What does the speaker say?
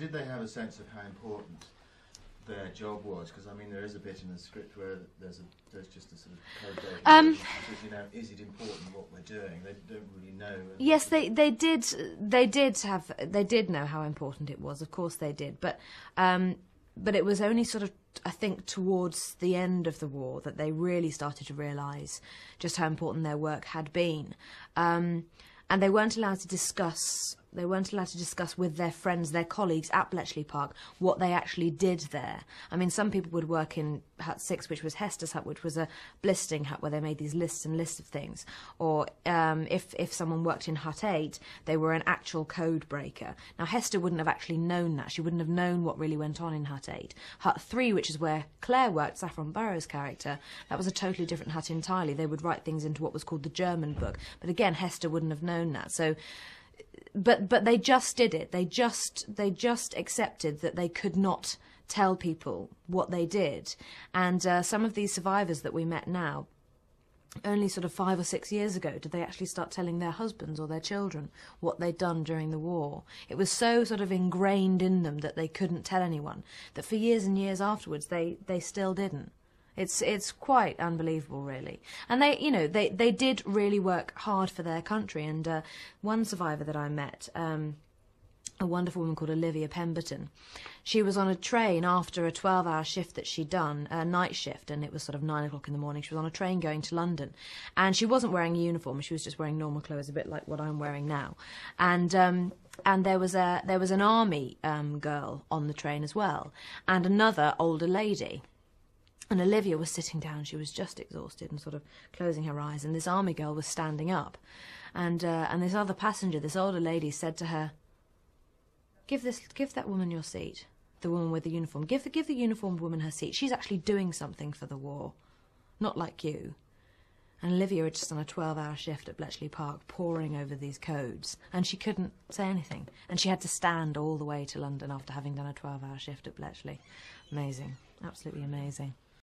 Did they have a sense of how important their job was? Because I mean, there is a bit in the script where there's just a sort of code breaking. You know, is it important what we're doing? They don't really know. Yes, they did know how important it was. Of course, they did, but it was only sort of, I think, towards the end of the war that they really started to realise just how important their work had been, and they weren't allowed to discuss. They weren't allowed to discuss with their friends, their colleagues at Bletchley Park, what they actually did there. I mean, some people would work in Hut 6, which was Hester's hut, which was a blistening hut where they made these lists and lists of things. Or if someone worked in Hut 8, they were an actual code breaker. Now, Hester wouldn't have actually known that. She wouldn't have known what really went on in Hut 8. Hut 3, which is where Claire worked, Saffron Burrows' character, that was a totally different hut entirely. They would write things into what was called the German book. But again, Hester wouldn't have known that. So... But they just did it. They just accepted that they could not tell people what they did. And some of these survivors that we met now, only sort of 5 or 6 years ago, did they actually start telling their husbands or their children what they'd done during the war. It was so sort of ingrained in them that they couldn't tell anyone, that for years and years afterwards they still didn't. It's quite unbelievable, really. And they did really work hard for their country. And one survivor that I met, a wonderful woman called Olivia Pemberton, she was on a train after a 12-hour shift that she'd done, a night shift, and it was sort of 9 o'clock in the morning. She was on a train going to London, and she wasn't wearing a uniform. She was just wearing normal clothes, a bit like what I'm wearing now. And there was an army girl on the train as well, and another older lady. And Olivia was sitting down. She was just exhausted and sort of closing her eyes. And this army girl was standing up. And this other passenger, this older lady, said to her, give that woman your seat, the woman with the uniform. Give the uniformed woman her seat. She's actually doing something for the war, not like you." And Olivia had just done a 12-hour shift at Bletchley Park, poring over these codes, and she couldn't say anything. And she had to stand all the way to London after having done a 12-hour shift at Bletchley. Amazing. Absolutely amazing.